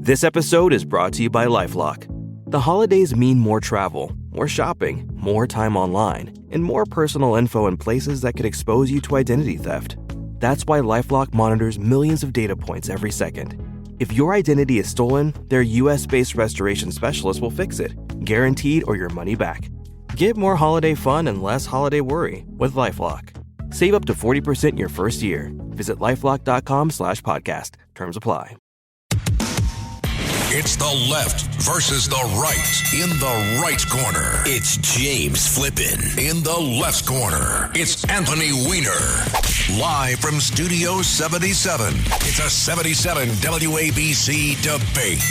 This episode is brought to you by LifeLock. The holidays mean more travel, more shopping, more time online, and more personal info in places that could expose you to identity theft. That's why LifeLock monitors millions of data points every second. If your identity is stolen, their US-based restoration specialist will fix it, guaranteed or your money back. Get more holiday fun and less holiday worry with LifeLock. Save up to 40% your first year. Visit LifeLock.com/podcast. Terms apply. It's the left versus the right. In the right corner, it's James Flippin. In the left corner, it's Anthony Weiner. Live from Studio 77, it's a 77 WABC debate.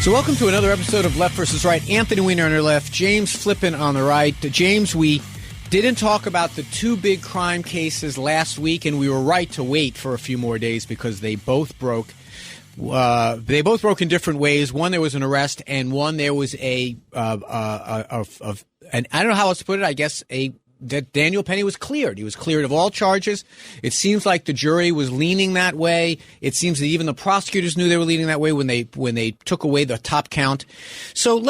So welcome to another episode of Left versus Right. Anthony Weiner on the left, James Flippin on the right. James, we didn't talk about the two big crime cases last week, and we were right to wait for a few more days because they both broke. They both broke in different ways. One, there was an arrest, and one, there was and I don't know how else to put it. I guess that Daniel Penny was cleared. He was cleared of all charges. It seems like the jury was leaning that way. It seems that even the prosecutors knew they were leaning that way when they took away the top count. So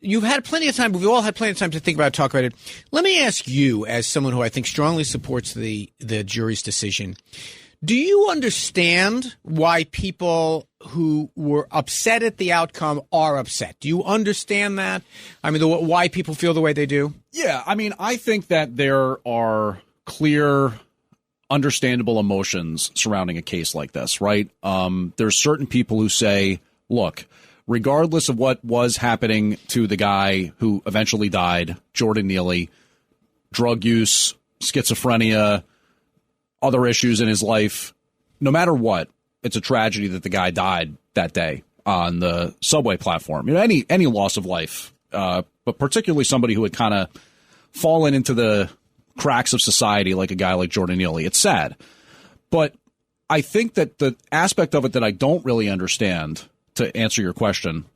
you've had plenty of time. We've all had plenty of time to think about it, talk about it. Let me ask you, as someone who I think strongly supports the jury's decision, do you understand why people who were upset at the outcome are upset? Do you understand that? I mean, why people feel the way they do? Yeah, I mean, I think that there are clear, understandable emotions surrounding a case like this, right? There's certain people who say, look, regardless of what was happening to the guy who eventually died, Jordan Neely, drug use, schizophrenia, other issues in his life, no matter what, it's a tragedy that the guy died that day on the subway platform. You know, any loss of life, but particularly somebody who had kind of fallen into the cracks of society like a guy like Jordan Neely. It's sad. But I think that the aspect of it that I don't really understand, to answer your question,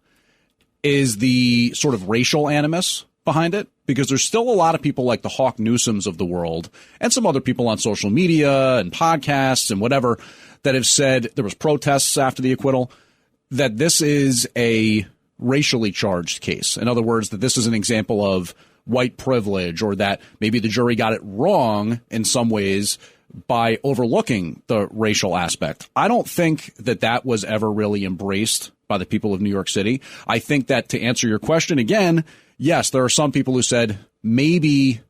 is the sort of racial animus behind it, because there's still a lot of people like the Hawk Newsoms of the world and some other people on social media and podcasts and whatever that have said, there was protests after the acquittal, that this is a racially charged case. In other words, that this is an example of white privilege, or that maybe the jury got it wrong in some ways by overlooking the racial aspect. I don't think that that was ever really embraced by the people of New York City. I think that, to answer your question again, yes, there are some people who said maybe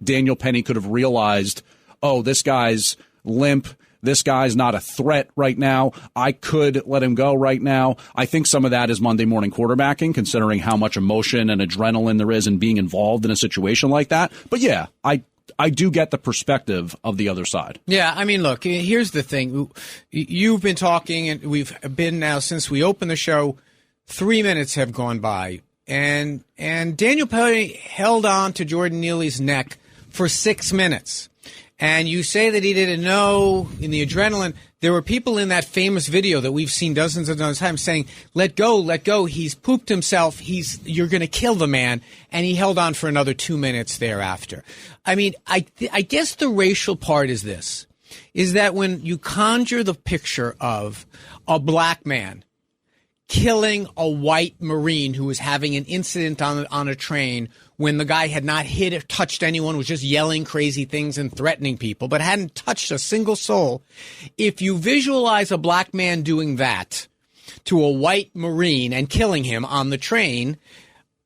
Daniel Penny could have realized, oh, this guy's limp, this guy's not a threat right now, I could let him go right now. I think some of that is Monday morning quarterbacking, considering how much emotion and adrenaline there is in being involved in a situation like that. But yeah, I do get the perspective of the other side. Yeah, I mean, look, here's the thing. You've been talking, and we've been now since we opened the show, 3 minutes have gone by. And Daniel Penny held on to Jordan Neely's neck for 6 minutes. And you say that he didn't know in the adrenaline. There were people in that famous video that we've seen dozens and dozens of times saying, let go. He's pooped himself. You're going to kill the man. And he held on for another 2 minutes thereafter. I mean, I guess the racial part is this, is that when you conjure the picture of a black man killing a white Marine who was having an incident on a train when the guy had not hit or touched anyone, was just yelling crazy things and threatening people, but hadn't touched a single soul. If you visualize a black man doing that to a white Marine and killing him on the train,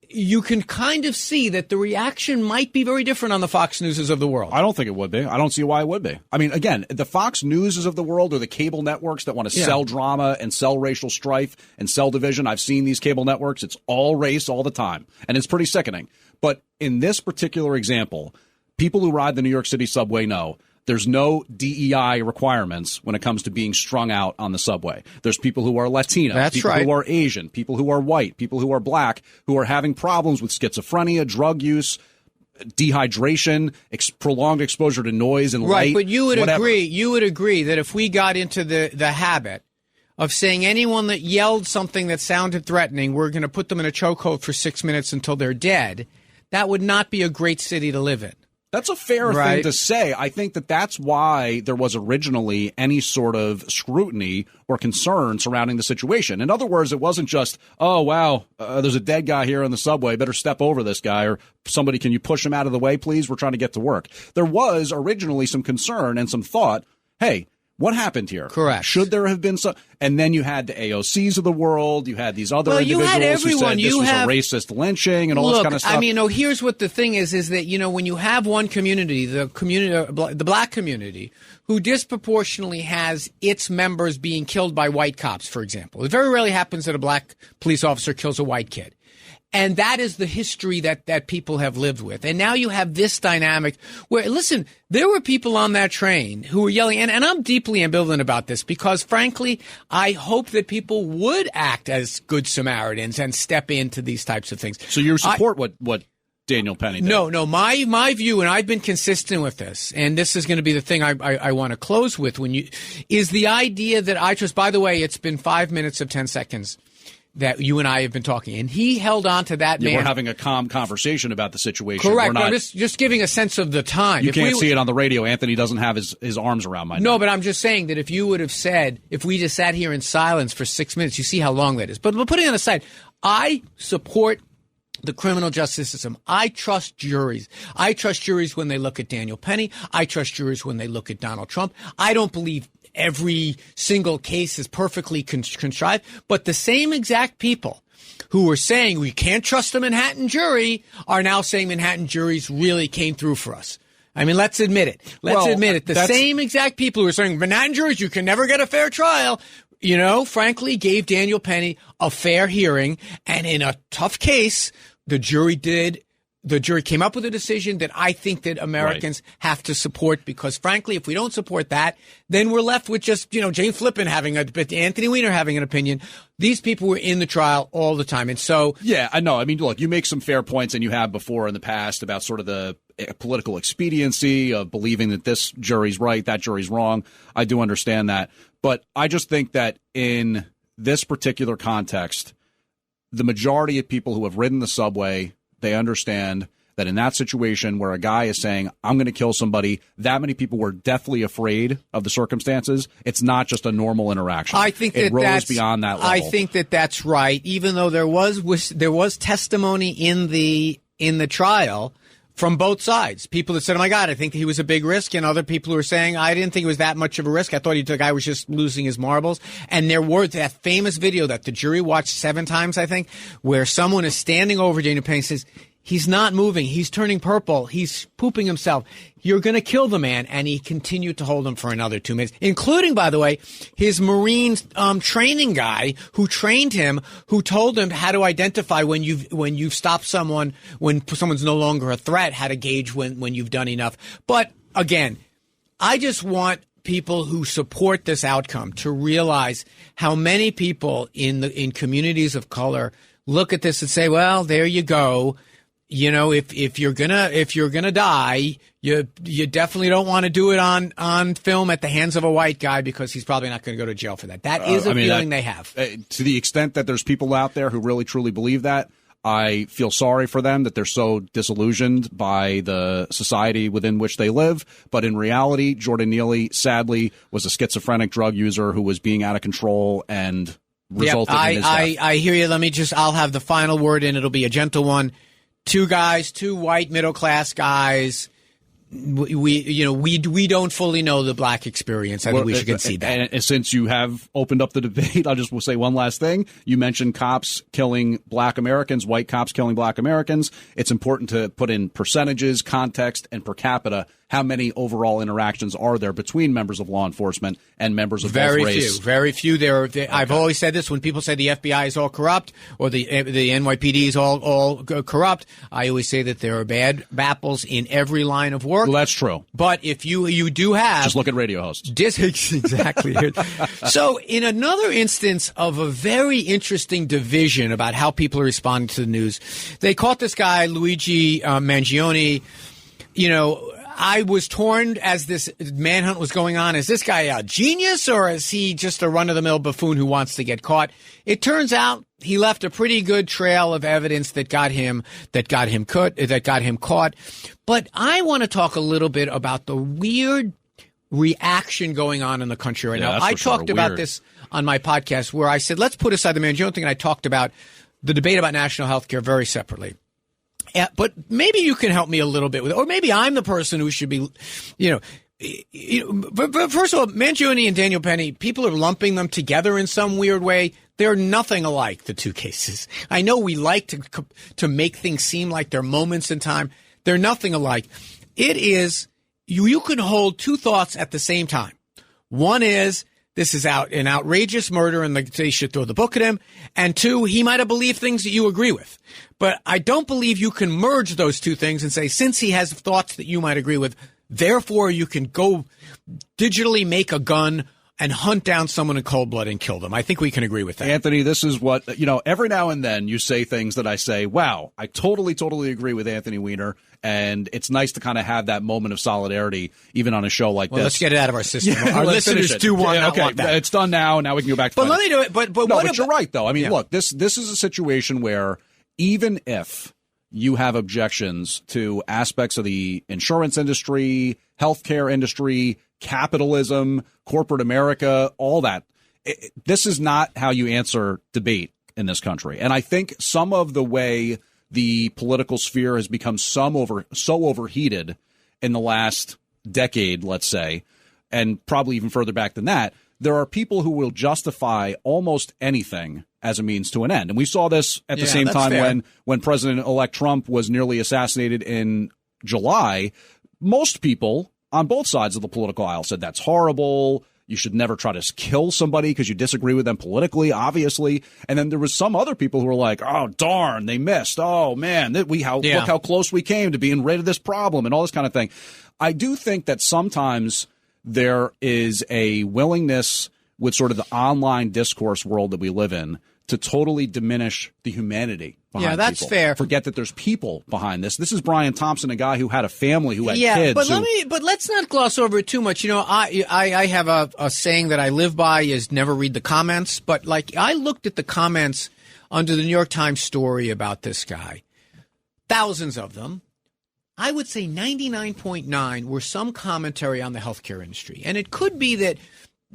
you can kind of see that the reaction might be very different on the Fox Newses of the world. I don't think it would be. I don't see why it would be. I mean, again, the Fox Newses of the world are the cable networks that want to sell drama and sell racial strife and sell division. I've seen these cable networks. It's all race all the time, and it's pretty sickening. But in this particular example, people who ride the New York City subway know there's no DEI requirements when it comes to being strung out on the subway. There's people who are Latino, people who are Asian, people who are white, people who are black, who are having problems with schizophrenia, drug use, dehydration, prolonged exposure to noise and light. Right, but you would agree that if we got into the habit of saying anyone that yelled something that sounded threatening, we're going to put them in a chokehold for 6 minutes until they're dead, that would not be a great city to live in. That's a fair thing to say. I think that's why there was originally any sort of scrutiny or concern surrounding the situation. In other words, it wasn't just, oh, wow, there's a dead guy here on the subway. Better step over this guy, or somebody, can you push him out of the way, please? We're trying to get to work. There was originally some concern and some thought, hey, what happened here? Correct. Should there have been some? And then you had the AOCs of the world. You had these other individuals who said this was a racist lynching and all this kind of stuff. I mean, here's what the thing is that, when you have one community, the black community, who disproportionately has its members being killed by white cops, for example. It very rarely happens that a black police officer kills a white kid. And that is the history that people have lived with. And now you have this dynamic where, listen, there were people on that train who were yelling, and I'm deeply ambivalent about this because, frankly, I hope that people would act as good Samaritans and step into these types of things. So you support what Daniel Penny did? No, my view, and I've been consistent with this, and this is going to be the thing I want to close with, is the idea that I trust. By the way, it's been 5 minutes of 10 seconds that you and I have been talking, and he held on to that man. We're having a calm conversation about the situation. Correct. I'm just giving a sense of the time. You can't see it on the radio. Anthony doesn't have his arms around my neck. No, but I'm just saying that if you would have said, if we just sat here in silence for 6 minutes, you see how long that is. But putting it aside, I support the criminal justice system. I trust juries. I trust juries when they look at Daniel Penny. I trust juries when they look at Donald Trump. I don't believe every single case is perfectly contrived, but the same exact people who were saying we can't trust the Manhattan jury are now saying Manhattan juries really came through for us. I mean, let's admit it. The same exact people who are saying Manhattan juries, you can never get a fair trial, frankly, gave Daniel Penny a fair hearing. And in a tough case, the jury came up with a decision that I think that Americans have to support because, frankly, if we don't support that, then we're left with just, James Flippin Anthony Weiner having an opinion. These people were in the trial all the time. And so. Yeah, I know. I mean, look, you make some fair points, and you have before in the past about sort of the political expediency of believing that this jury's right, that jury's wrong. I do understand that. But I just think that in this particular context, the majority of people who have ridden the subway, they understand that in that situation where a guy is saying, I'm going to kill somebody, that many people were deathly afraid of the circumstances. It's not just a normal interaction. I think it rose beyond that level. I think that's right, even though there was testimony in the trial from both sides. People that said, oh, my God, I think he was a big risk, and other people who were saying, I didn't think it was that much of a risk. I thought the guy was just losing his marbles. And there were that famous video that the jury watched 7 times, I think, where someone is standing over Daniel Penny and says, he's not moving. He's turning purple. He's pooping himself. You're going to kill the man. And he continued to hold him for another 2 minutes, including, by the way, his Marine training guy who trained him, who told him how to identify when you've stopped someone, when someone's no longer a threat, how to gauge when you've done enough. But again, I just want people who support this outcome to realize how many people in communities of color look at this and say, well, there you go. If you're gonna die, you definitely don't want to do it on film at the hands of a white guy because he's probably not going to go to jail for that. That is a feeling they have. To the extent that there's people out there who really truly believe that, I feel sorry for them that they're so disillusioned by the society within which they live. But in reality, Jordan Neely, sadly, was a schizophrenic drug user who was being out of control and resulted in his death. I hear you. I'll have the final word, and it'll be a gentle one. 2 white middle-class guys. We don't fully know the black experience. I think we should concede that. And since you have opened up the debate, I'll just say one last thing. You mentioned cops killing black Americans, white cops killing black Americans. It's important to put in percentages, context, and per capita. How many overall interactions are there between members of law enforcement and members of both race? Very few. I've always said this when people say the FBI is all corrupt or the NYPD is all corrupt. I always say that there are bad apples in every line of work. Well, that's true. But if you do have, just look at radio hosts. Exactly. So in another instance of a very interesting division about how people are responding to the news, they caught this guy Luigi Mangione. I was torn as this manhunt was going on. Is this guy a genius or is he just a run-of-the-mill buffoon who wants to get caught? It turns out he left a pretty good trail of evidence that got him caught. But I want to talk a little bit about the weird reaction going on in the country right now. I talked about this on my podcast where I said, let's put aside the Mangione thing, and I talked about the debate about national health care very separately. But maybe you can help me a little bit with it, or maybe I'm the person who should be, but first of all, Mangione and Daniel Penny, people are lumping them together in some weird way. They're nothing alike, the two cases. I know we like to make things seem like they're moments in time. They're nothing alike. It is, you can hold two thoughts at the same time. One is, this is an outrageous murder and they should throw the book at him. And two, he might have believed things that you agree with. But I don't believe you can merge those two things and say, since he has thoughts that you might agree with, therefore you can go digitally make a gun and hunt down someone in cold blood and kill them. I think we can agree with that. Anthony, this is what, every now and then you say things that I say, wow, I totally agree with Anthony Weiner. And it's nice to kind of have that moment of solidarity, even on a show like this. Let's get it out of our system. Our listeners do want that. It's done now. Now we can go back to But let me do it. But you're right, though. I mean, look, this is a situation where even if you have objections to aspects of the insurance industry, healthcare industry, capitalism, corporate America, all that, this is not how you answer debate in this country. And I think some of the way the political sphere has become so overheated in the last decade, let's say, and probably even further back than that, there are people who will justify almost anything as a means to an end. And we saw this at the same time when President-elect Trump was nearly assassinated in July. Most people on both sides of the political aisle said that's horrible. You should never try to kill somebody because you disagree with them politically, obviously. And then there was some other people who were like, oh, darn, they missed. Oh, man, look how close we came to being rid of this problem and all this kind of thing. I do think that sometimes there is a willingness with sort of the online discourse world that we live in to totally diminish the humanity behind people. That's fair. Forget that there's people behind this. This is Brian Thompson, a guy who had a family, who had kids. But let's not gloss over it too much. I have a saying that I live by is never read the comments. But I looked at the comments under the New York Times story about this guy, thousands of them. I would say 99.9 were some commentary on the healthcare industry. And it could be that,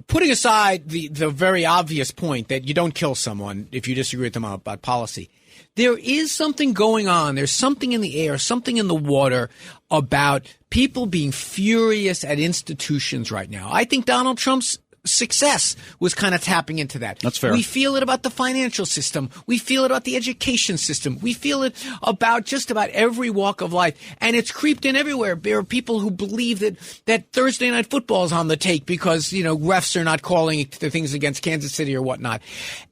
putting aside the very obvious point that you don't kill someone if you disagree with them about policy, there is something going on. There's something in the air, something in the water about people being furious at institutions right now. I think Donald Trump's success was kind of tapping into that. That's fair. We feel it about the financial system. We feel it about the education system. We feel it about just about every walk of life. And it's creeped in everywhere. There are people who believe that Thursday night football is on the take because, refs are not calling the things against Kansas City or whatnot.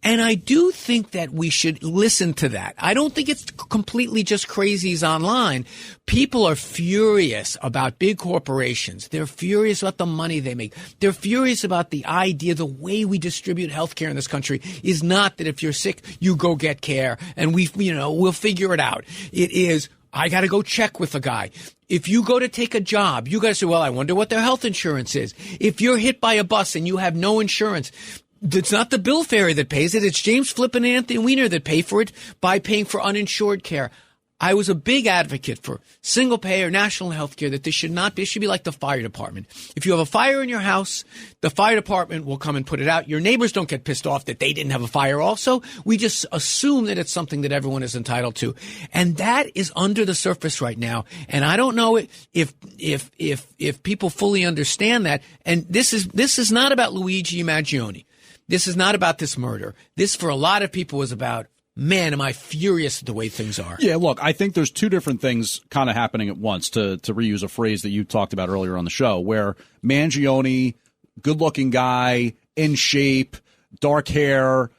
And I do think that we should listen to that. I don't think it's completely just crazies online. People are furious about big corporations. They're furious about the money they make. They're furious about the idea, the way we distribute healthcare in this country is not that if you're sick, you go get care and we'll figure it out. It is, I got to go check with the guy. If you go to take a job, you got to say, well, I wonder what their health insurance is. If you're hit by a bus and you have no insurance, it's not the bill fairy that pays it. It's James Flippin and Anthony Weiner that pay for it by paying for uninsured care. I was a big advocate for single payer national health care, that this should not be. It should be like the fire department. If you have a fire in your house, the fire department will come and put it out. Your neighbors don't get pissed off that they didn't have a fire also. We just assume that it's something that everyone is entitled to. And that is under the surface right now. And I don't know if people fully understand that. And this is not about Luigi Mangione. This is not about this murder. This, for a lot of people, was about, man, am I furious at the way things are. Yeah, look, I think there's two different things kind of happening at once, to reuse a phrase that you talked about earlier on the show, where Mangione, good-looking guy, in shape, dark hair,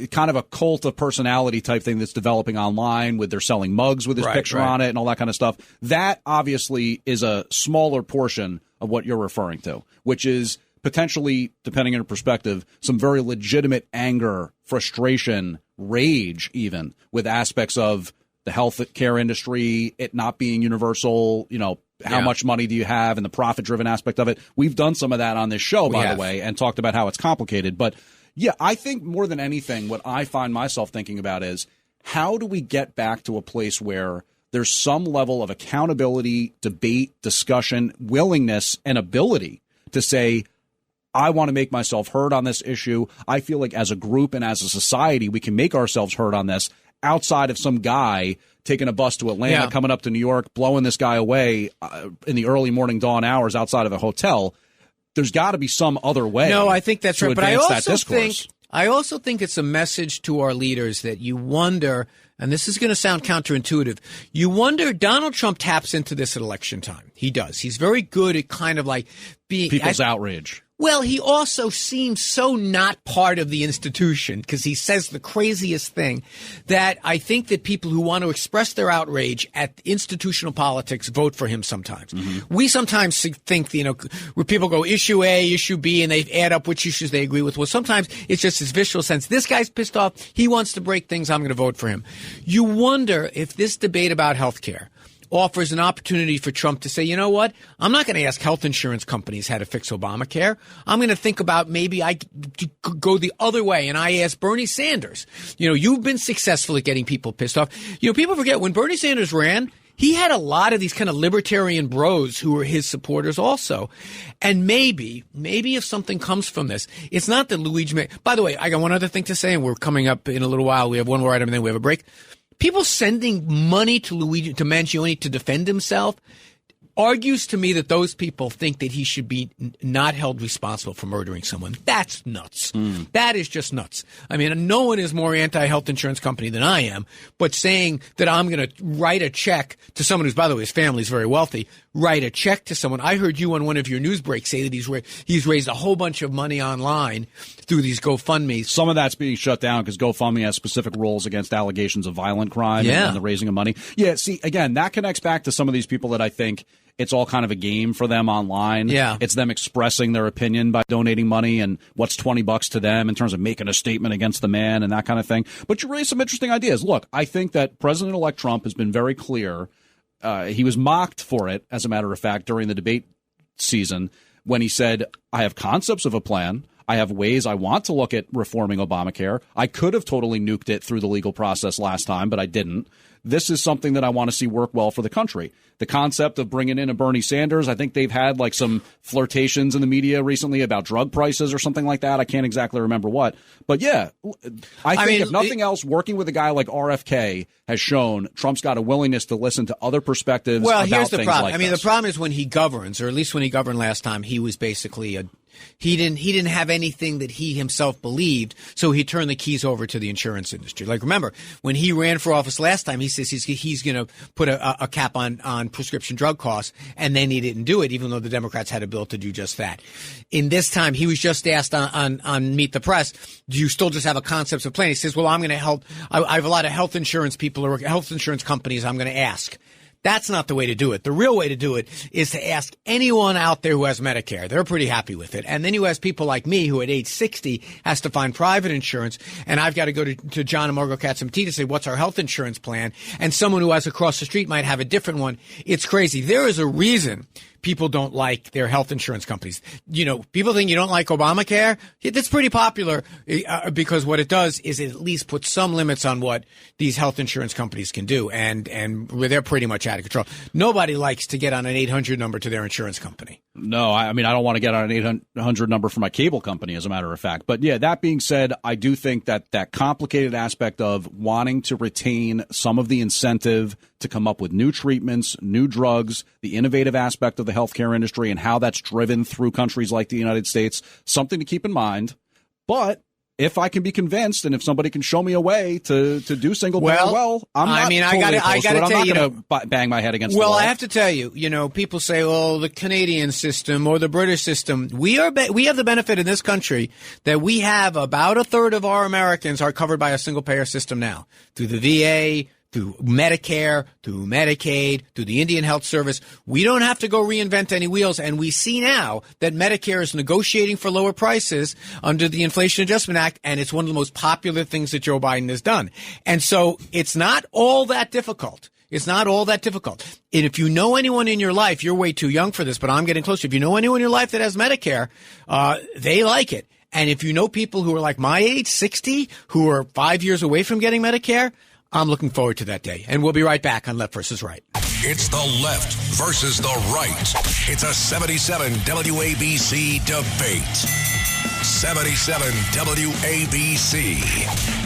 kind of a cult of personality type thing that's developing online, with they're selling mugs with his picture on it and all that kind of stuff. That obviously is a smaller portion of what you're referring to, which is potentially, depending on your perspective, some very legitimate anger, frustration, rage even, with aspects of the health care industry, it not being universal, how much money do you have and the profit-driven aspect of it. We've done some of that on this show, by the way, and talked about how it's complicated. But, yeah, I think more than anything, what I find myself thinking about is how do we get back to a place where there's some level of accountability, debate, discussion, willingness, and ability to say, I want to make myself heard on this issue. I feel like as a group and as a society, we can make ourselves heard on this outside of some guy taking a bus to Atlanta, coming up to New York, blowing this guy away in the early morning dawn hours outside of a hotel. There's got to be some other way. No, I think that's right. But I also think it's a message to our leaders that you wonder, and this is going to sound counterintuitive, you wonder, Donald Trump taps into this at election time. He does. He's very good at kind of like being people's outrage. Well, he also seems so not part of the institution because he says the craziest thing that I think that people who want to express their outrage at institutional politics vote for him sometimes. Mm-hmm. We sometimes think, where people go issue A, issue B, and they add up which issues they agree with. Well, sometimes it's just this visceral sense. This guy's pissed off. He wants to break things. I'm going to vote for him. You wonder if this debate about health care offers an opportunity for Trump to say, you know what, I'm not going to ask health insurance companies how to fix Obamacare. I'm going to think about maybe I go the other way and I ask Bernie Sanders. You've been successful at getting people pissed off. People forget when Bernie Sanders ran, he had a lot of these kind of libertarian bros who were his supporters also. And maybe if something comes from this, it's not that Luigi by the way, I got one other thing to say, and we're coming up in a little while. We have one more item and then we have a break. People sending money to Mangione to defend himself argues to me that those people think that he should be not held responsible for murdering someone. That's nuts. That is just nuts. I mean, no one is more anti-health insurance company than I am, but saying that I'm going to write a check to someone who's, by the way, his family's very wealthy, write a check to someone. I heard you on one of your news breaks say that he's raised a whole bunch of money online through these GoFundMes. Some of that's being shut down because GoFundMe has specific rules against allegations of violent crime and the raising of money. Yeah, see, again, that connects back to some of these people that I think it's all kind of a game for them online. Yeah. It's them expressing their opinion by donating money and what's $20 to them in terms of making a statement against the man and that kind of thing. But you raised some interesting ideas. Look, I think that President-elect Trump has been very clear. He was mocked for it, as a matter of fact, during the debate season when he said, I have concepts of a plan. I have ways I want to look at reforming Obamacare. I could have totally nuked it through the legal process last time, but I didn't. This is something that I want to see work well for the country. The concept of bringing in a Bernie Sanders, I think they've had like some flirtations in the media recently about drug prices or something like that. I can't exactly remember what. But yeah, I think if nothing else, working with a guy like RFK has shown Trump's got a willingness to listen to other perspectives about here's the things problem. like I mean, this. the problem is when he governs, or at least when he governed last time, he was basically he didn't have anything that he himself believed, so he turned the keys over to the insurance industry. Like, remember, when he ran for office last time, he says he's going to put a cap on prescription drug costs, and then he didn't do it, even though the Democrats had a bill to do just that. In this time, he was just asked on Meet the Press, do you still just have a concept of plan? He says, well, I'm going to help. I have a lot of health insurance people or health insurance companies I'm going to ask. That's not the way to do it. The real way to do it is to ask anyone out there who has Medicare. They're pretty happy with it. And then you ask people like me who at age 60 has to find private insurance, and I've got to go to John and Margot Katz-MT to say, what's our health insurance plan? And someone who has across the street might have a different one. It's crazy. There is a reason people don't like their health insurance companies. People think you don't like Obamacare. That's pretty popular because what it does is it at least puts some limits on what these health insurance companies can do. And they're pretty much out of control. Nobody likes to get on an 800 number to their insurance company. No, I mean, I don't want to get on an 800 number for my cable company, as a matter of fact. But yeah, that being said, I do think that complicated aspect of wanting to retain some of the incentive to come up with new treatments, new drugs, the innovative aspect of the healthcare industry and how that's driven through countries like the United States, something to keep in mind. But if I can be convinced and if somebody can show me a way to do single payer, I'm not I got to tell you, I'm not going to bang my head against the wall. Well, I have to tell you, people say, oh, the Canadian system or the British system. We have the benefit in this country that we have about a third of our Americans are covered by a single payer system now through the VA, through Medicare, through Medicaid, through the Indian Health Service. We don't have to go reinvent any wheels, and we see now that Medicare is negotiating for lower prices under the Inflation Adjustment Act, and it's one of the most popular things that Joe Biden has done. And so it's not all that difficult. It's not all that difficult. And if you know anyone in your life, you're way too young for this, but I'm getting closer. If you know anyone in your life that has Medicare, they like it. And if you know people who are like my age, 60, who are 5 years away from getting Medicare, I'm looking forward to that day. And we'll be right back on Left versus Right. It's the left versus the right. It's a 77 WABC debate. 77 WABC.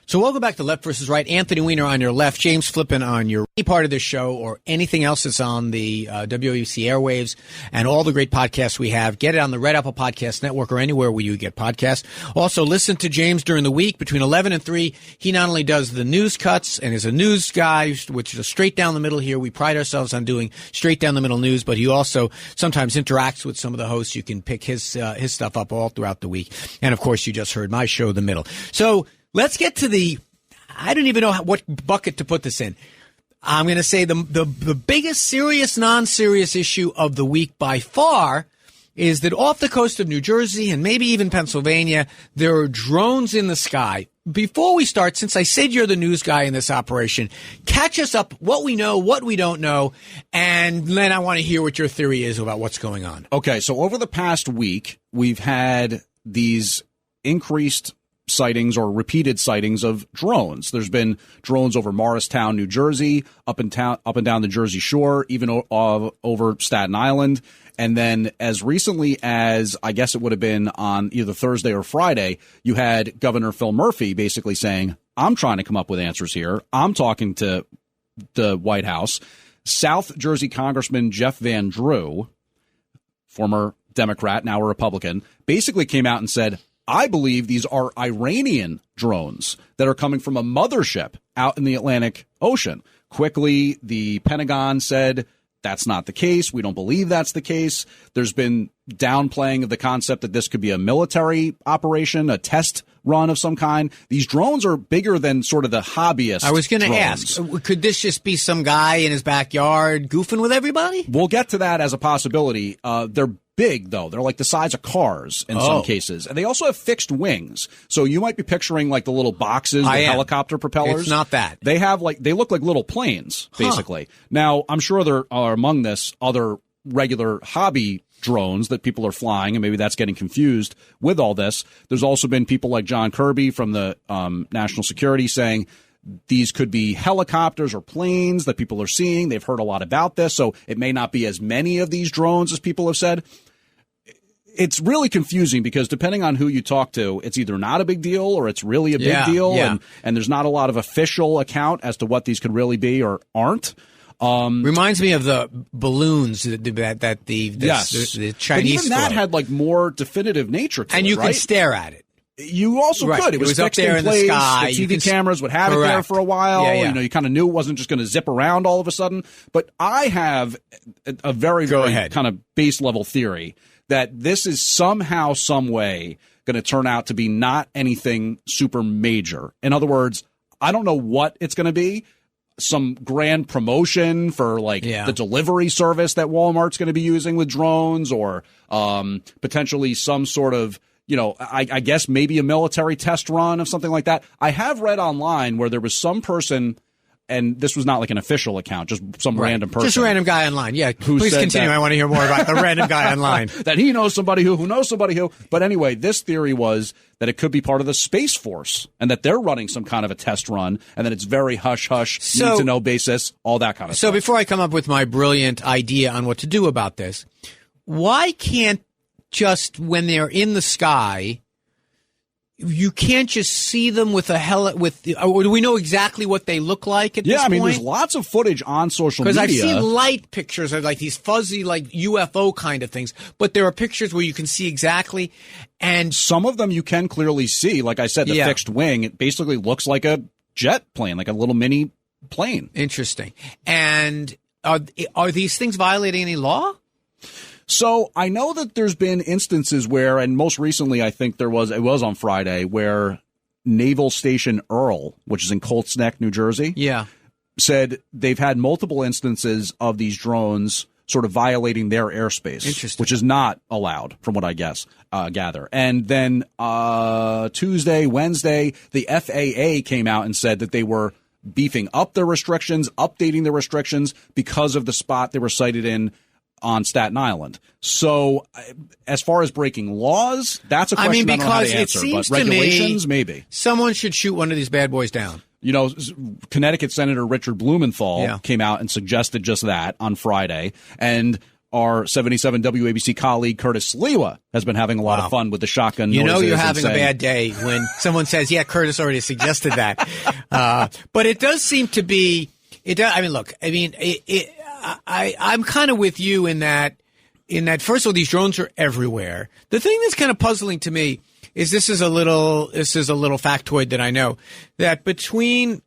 So welcome back to Left versus Right. Anthony Weiner on your left, James Flippin on your right. Any part of this show or anything else that's on the WABC airwaves and all the great podcasts we have, get it on the Red Apple Podcast Network or anywhere where you get podcasts. Also, listen to James during the week between 11 and 3. He not only does the news cuts and is a news guy, which is straight down the middle here. We pride ourselves on doing straight down the middle news, but he also sometimes interacts with some of the hosts. You can pick his stuff up all throughout the week. And, of course, you just heard my show, The Middle. So let's get to I don't even know what bucket to put this in. I'm going to say the biggest serious, non-serious issue of the week by far is that off the coast of New Jersey and maybe even Pennsylvania, there are drones in the sky. Before we start, since I said you're the news guy in this operation, catch us up what we know, what we don't know, and then I want to hear what your theory is about what's going on. Okay, so over the past week, we've had these increased sightings or repeated sightings of drones. There's been drones over Morristown, New Jersey, up and down the Jersey Shore, even over Staten Island. And then as recently as, I guess it would have been on either Thursday or Friday, you had Governor Phil Murphy basically saying, I'm trying to come up with answers here. I'm talking to the White House. South Jersey Congressman Jeff Van Drew, former Democrat, now a Republican, basically came out and said, I believe these are Iranian drones that are coming from a mothership out in the Atlantic Ocean. Quickly, the Pentagon said that's not the case. We don't believe that's the case. There's been downplaying of the concept that this could be a military operation, a test run of some kind. These drones are bigger than sort of the hobbyist. I was going to ask, could this just be some guy in his backyard goofing with everybody? We'll get to that as a possibility. They're big, though. They're like the size of cars in some cases. And they also have fixed wings. So you might be picturing like the little boxes, the helicopter propellers. It's not that. They have they look like little planes, basically. Now, I'm sure there are among this other regular hobby drones that people are flying, and maybe that's getting confused with all this. There's also been people like John Kirby from the National Security saying these could be helicopters or planes that people are seeing. They've heard a lot about this, so it may not be as many of these drones as people have said. It's really confusing because depending on who you talk to, it's either not a big deal or it's really a big deal, and there's not a lot of official account as to what these could really be or aren't. Reminds me of the balloons that the Chinese. But even that had like more definitive nature to it, and you right? can stare at it. You also could. It was up there in the sky. The TV cameras would have it there for a while. Yeah. You kind of knew it wasn't just going to zip around all of a sudden. But I have a very kind of base level theory that this is somehow, some way going to turn out to be not anything super major. In other words, I don't know what it's going to be. Some grand promotion for the delivery service that Walmart's going to be using with drones, or potentially some sort of, I guess maybe a military test run of something like that. I have read online where there was some person, and this was not like an official account, just some random person. Just a random guy online. Yeah, please continue. I want to hear more about the random guy online. That he knows somebody who knows somebody who. But anyway, this theory was that it could be part of the Space Force and that they're running some kind of a test run and that it's very hush-hush, need-to-know basis, all that kind of stuff. So before I come up with my brilliant idea on what to do about this, why can't just when they're in the sky, you can't just see them with or do we know exactly what they look like at this point? Yeah, I mean, there's lots of footage on social media. Because I've seen light pictures of like these fuzzy, like UFO kind of things, but there are pictures where you can see exactly. And some of them you can clearly see. Like I said, the fixed wing, it basically looks like a jet plane, like a little mini plane. Interesting. And are these things violating any law? So I know that there's been instances where, and most recently I think it was on Friday, where Naval Station Earl, which is in Colts Neck, New Jersey, said they've had multiple instances of these drones sort of violating their airspace, which is not allowed from what I gather. And then Tuesday, Wednesday, the FAA came out and said that they were beefing up their restrictions, updating their restrictions because of the spot they were cited in on Staten Island. So as far as breaking laws, that's a question I don't know how to answer. But regulations, maybe. Someone should shoot one of these bad boys down. You know, Connecticut Senator Richard Blumenthal came out and suggested just that on Friday. And our 77 WABC colleague Curtis Sliwa has been having a lot of fun with the shotgun noises. You know you're having a bad day when someone says, yeah, Curtis already suggested that. But it does seem to be – I'm kind of with you in that, first of all, these drones are everywhere. The thing that's kind of puzzling to me is this is a little factoid that I know, that between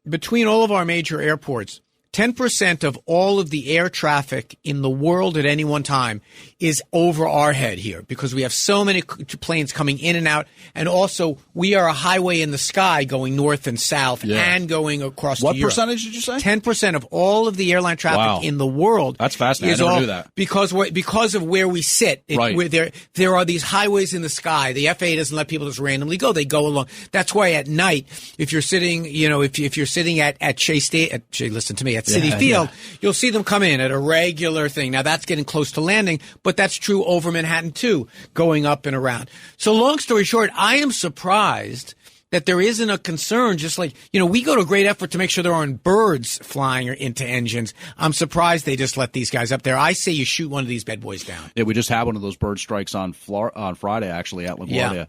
all of our major airports, 10% of all of the air traffic in the world at any one time is over our head here because we have so many planes coming in and out. And also, we are a highway in the sky going north and south and going across to Europe. What percentage did you say? 10% of all of the airline traffic in the world. That's fascinating. I never knew that. Because of where we sit. There are these highways in the sky. The FAA doesn't let people just randomly go. They go along. That's why at night, if you're sitting, if you're sitting at Chase State, listen to me, at Citi Field, you'll see them come in at a regular thing. Now, that's getting close to landing, but that's true over Manhattan, too, going up and around. So long story short, I am surprised that there isn't a concern, just like, we go to great effort to make sure there aren't birds flying into engines. I'm surprised they just let these guys up there. I say you shoot one of these bad boys down. Yeah, we just had one of those bird strikes on Friday, actually, at LaGuardia.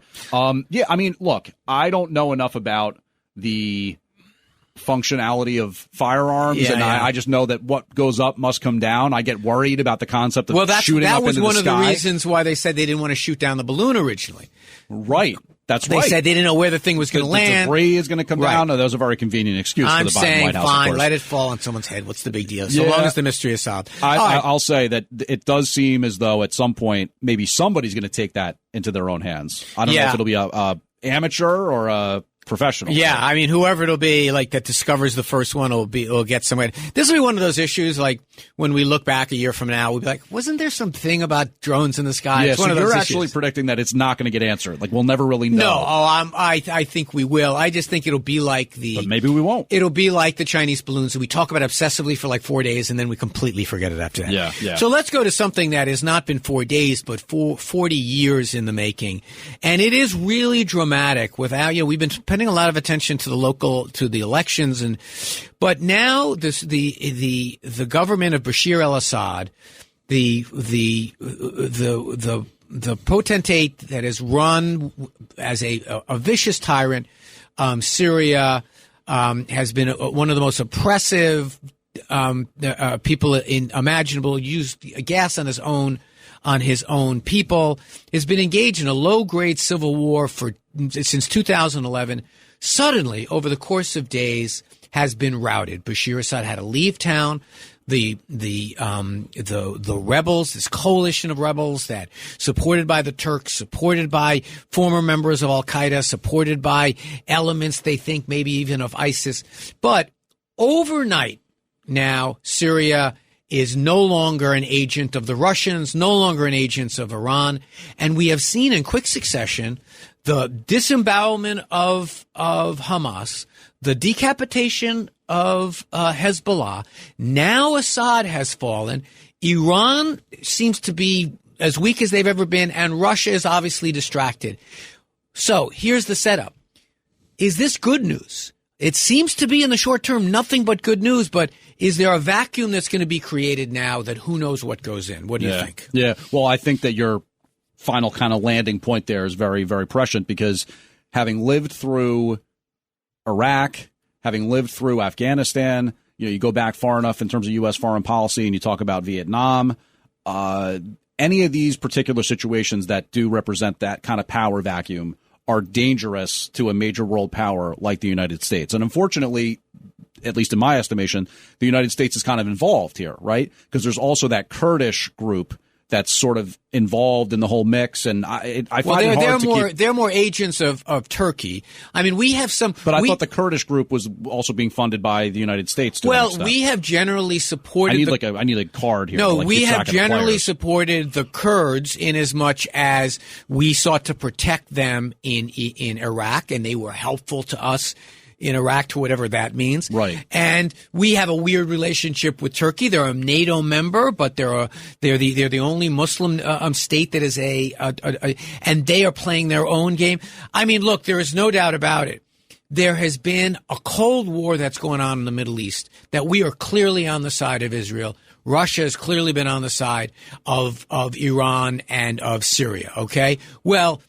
Look, I don't know enough about the functionality of firearms, I just know that what goes up must come down. I get worried about the concept of shooting up into the sky. That was one of the reasons why they said they didn't want to shoot down the balloon originally. Right. That's right. They said they didn't know where the thing was going to land. The debris is going to come down. No, that was a very convenient excuse for the Biden White House. I'm saying, fine, let it fall on someone's head. What's the big deal? So long as the mystery is solved. I'll say that it does seem as though at some point maybe somebody's going to take that into their own hands. I don't know if it'll be a amateur or a professional. Yeah, I mean, whoever it'll be, like, that discovers the first one will get somewhere. This will be one of those issues, like, when we look back a year from now, we'll be like, wasn't there something about drones in the sky? Yeah, it's one so of those you're actually issues. predicting that it's not going to get answered. Like, we'll never really know. No, I think we will. I just think it'll be like But maybe we won't. It'll be like the Chinese balloons that we talk about obsessively for like 4 days, and then we completely forget it after that. Yeah. So let's go to something that has not been 4 days, but 40 years in the making. And it is really dramatic without, we've been paying a lot of attention to the elections, but now the government of Bashir al-Assad, the potentate that is run as a vicious tyrant, Syria has been one of the most oppressive people imaginable. Used gas on his own people. Has been engaged in a low-grade civil war since 2011. Suddenly, over the course of days, has been routed. Bashir Assad had to leave town. The rebels, this coalition of rebels that supported by the Turks, supported by former members of Al-Qaeda, supported by elements they think maybe even of ISIS. But overnight now, Syria is no longer an agent of the Russians, no longer an agent of Iran. And we have seen in quick succession the disembowelment of Hamas, the decapitation of Hezbollah. Now Assad has fallen. Iran seems to be as weak as they've ever been, and Russia is obviously distracted. So here's the setup. Is this good news? It seems to be in the short term nothing but good news, but is there a vacuum that's going to be created now that who knows what goes in? What do you think? Yeah, well, I think that your final kind of landing point there is very, very prescient because having lived through Iraq, having lived through Afghanistan, you go back far enough in terms of U.S. foreign policy and you talk about Vietnam, any of these particular situations that do represent that kind of power vacuum are dangerous to a major world power like the United States. And unfortunately, at least in my estimation, the United States is kind of involved here, right? Because there's also that Kurdish group that's sort of involved in the whole mix, and I find it hard to keep. They're more agents of Turkey. I mean, we have some. But I thought the Kurdish group was also being funded by the United States. Well, we have generally supported. I need a card here. No, we have generally supported the Kurds in as much as we sought to protect them in Iraq, and they were helpful to us in Iraq, to whatever that means. Right. And we have a weird relationship with Turkey. They're a NATO member, but they're the only Muslim state that is and they are playing their own game. I mean, look, there is no doubt about it. There has been a Cold War that's going on in the Middle East, that we are clearly on the side of Israel. Russia has clearly been on the side of Iran and of Syria. Okay. Well,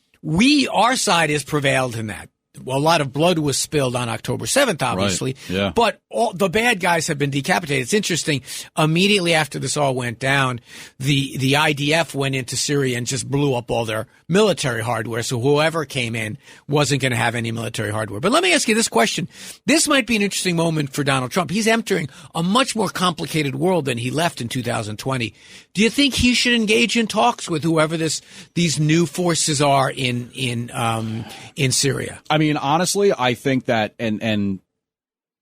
our side has prevailed in that. Well, a lot of blood was spilled on October 7th, obviously. Right. Yeah. But all the bad guys have been decapitated. It's interesting. Immediately after this all went down, the IDF went into Syria and just blew up all their military hardware. So whoever came in wasn't going to have any military hardware. But let me ask you this question. This might be an interesting moment for Donald Trump. He's entering a much more complicated world than he left in 2020. Do you think he should engage in talks with whoever these new forces are in Syria? I mean, honestly, I think that, and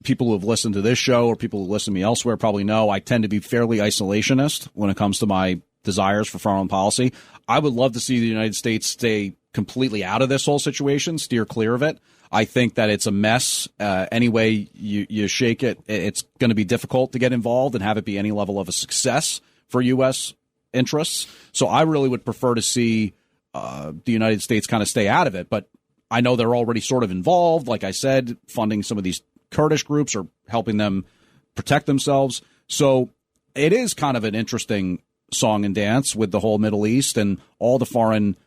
people who have listened to this show or people who listen to me elsewhere probably know I tend to be fairly isolationist when it comes to my desires for foreign policy. I would love to see the United States stay completely out of this whole situation, steer clear of it. I think that it's a mess. Any way you shake it, it's going to be difficult to get involved and have it be any level of a success for U.S. interests. So I really would prefer to see the United States kind of stay out of it. But I know they're already sort of involved, like I said, funding some of these Kurdish groups or helping them protect themselves. So it is kind of an interesting song and dance with the whole Middle East and all the foreign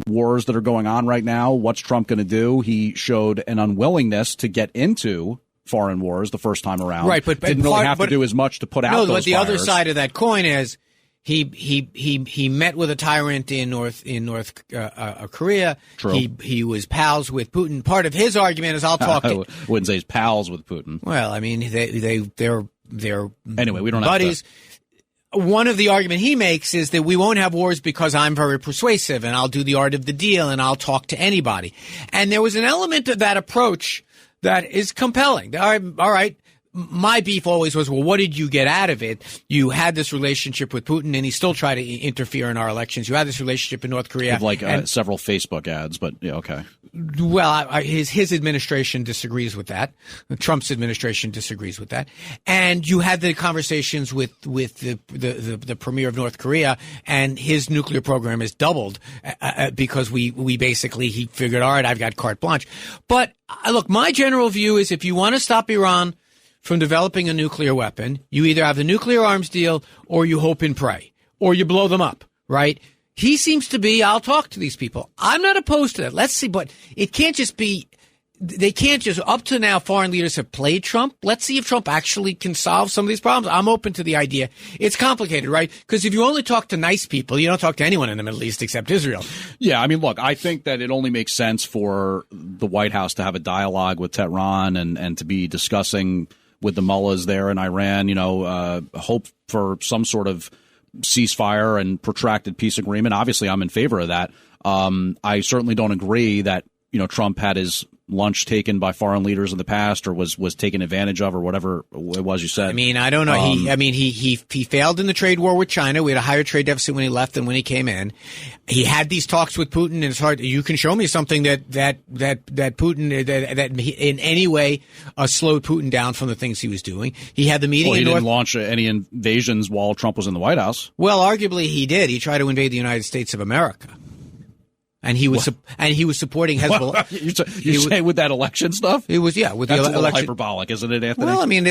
wars that are going on right now. What's Trump going to do? He showed an unwillingness to get into foreign wars the first time around. Right, but didn't really have to do as much to put out those but the fires. other side of that coin is he met with a tyrant in North Korea. True. He was pals with Putin. Part of his argument is I'll talk. I wouldn't say he's pals with Putin. Well, I mean they're anyway. We don't buddies. have to. One of the argument he makes is that we won't have wars because I'm very persuasive and I'll do the art of the deal and I'll talk to anybody. And there was an element of that approach that is compelling. All right. My beef always was, well, what did you get out of it? You had this relationship with Putin, and he still tried to interfere in our elections. You had this relationship in North Korea. With several Facebook ads, but yeah, okay. Well, his administration disagrees with that. Trump's administration disagrees with that. And you had the conversations with the premier of North Korea, and his nuclear program is doubled because we basically, he figured, all right, I've got carte blanche. But look, my general view is if you want to stop Iran from developing a nuclear weapon, you either have the nuclear arms deal or you hope and pray or you blow them up, right? He seems to be, I'll talk to these people. I'm not opposed to that. Let's see, but it can't just be, they can't just, up to now, foreign leaders have played Trump. Let's see if Trump actually can solve some of these problems. I'm open to the idea. It's complicated, right? Because if you only talk to nice people, you don't talk to anyone in the Middle East except Israel. Yeah, I mean, look, I think that it only makes sense for the White House to have a dialogue with Tehran and to be discussing with the mullahs there in Iran, hope for some sort of ceasefire and protracted peace agreement. Obviously, I'm in favor of that. I certainly don't agree that, Trump had his lunch taken by foreign leaders in the past or was taken advantage of or whatever it was you said. I mean, I don't know. He failed in the trade war with China. We had a higher trade deficit when he left than when he came in. He had these talks with Putin, and it's hard. You can show me something that Putin that in any way slowed Putin down from the things he was doing. He had the meeting. Well, he didn't launch any invasions while Trump was in the White House. Well, arguably he did. He tried to invade the United States of America. And he was supporting Hezbollah. You say with that election stuff? It was with that's the a little election. hyperbolic, isn't it, Anthony? Well, I mean,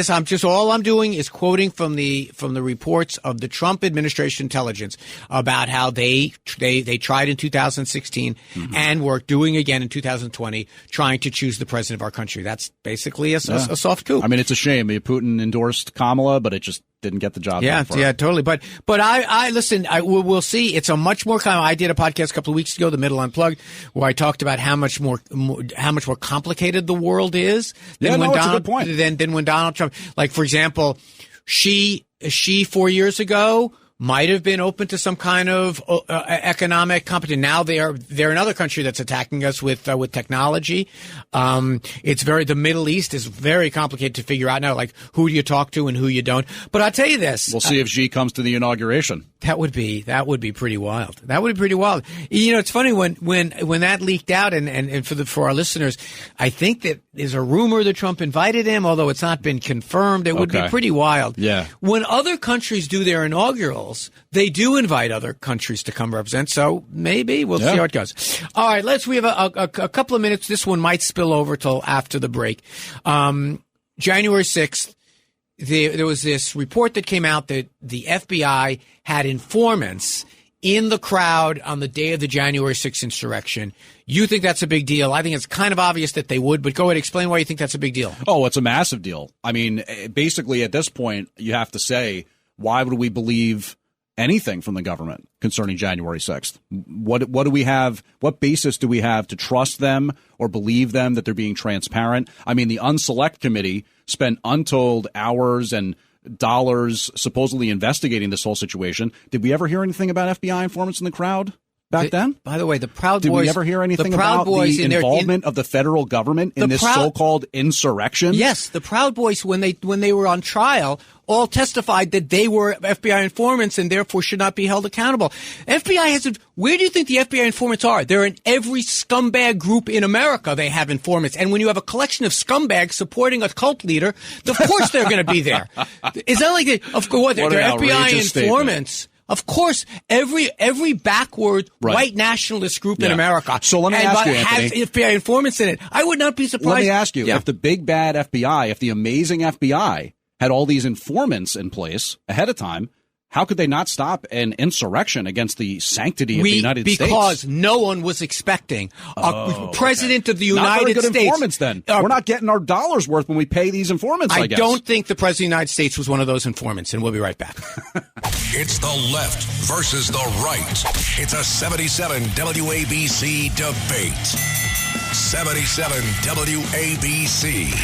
all I'm doing is quoting from the reports of the Trump administration intelligence about how they tried in 2016 and were doing again in 2020, trying to choose the president of our country. That's basically a soft coup. I mean, it's a shame. Putin endorsed Kamala, but it just didn't get the job done for her. Yeah, totally. But I listen. We'll see. It's a much more common. I did a podcast a couple of weeks ago, The Middle Unplugged, where I talked about how much more complicated the world is than when when Donald Trump. Like, for example, she 4 years ago might have been open to some kind of economic competition. Now they're another country that's attacking us with technology. The Middle East is very complicated to figure out now, like who do you talk to and who you don't. But I'll tell you this. We'll see if Xi comes to the inauguration. That would be pretty wild. That would be pretty wild. You know, it's funny when that leaked out and for our listeners, I think that there's a rumor that Trump invited him, although it's not been confirmed. It would be pretty wild. Yeah. When other countries do their inaugurals, they do invite other countries to come represent. So maybe we'll see how it goes. All right, we have a couple of minutes. This one might spill over till after the break. January 6th. There was this report that came out that the FBI had informants in the crowd on the day of the January 6th insurrection. You think that's a big deal. I think it's kind of obvious that they would, but go ahead, explain why you think that's a big deal. Oh, it's a massive deal. I mean, basically at this point, you have to say, why would we believe anything from the government concerning January 6th? What do we have? What basis do we have to trust them or believe them that they're being transparent? I mean, the Unselect Committee spent untold hours and dollars supposedly investigating this whole situation. Did we ever hear anything about FBI informants in the crowd back then? By the way, the Proud Boys... Did we ever hear anything about the involvement of the federal government in this so-called insurrection? Yes, the Proud Boys, when they were on trial, all testified that they were FBI informants and therefore should not be held accountable. FBI hasn't... Where do you think the FBI informants are? They're in every scumbag group in America. They have informants. And when you have a collection of scumbags supporting a cult leader, of course they're going to be there. It's not like they're FBI informants. Statement. Of course, every backward white nationalist group in America so let me ask you, has FBI informants in it. I would not be surprised. Let me ask you, if the big bad FBI, if the amazing FBI had all these informants in place ahead of time, how could they not stop an insurrection against the sanctity of the United States? Because no one was expecting a president of the United States. Not very good informants, then. We're not getting our dollars worth when we pay these informants, I guess. I don't think the president of the United States was one of those informants, and we'll be right back. It's the left versus the right. It's a 77 WABC debate. 77 WABC.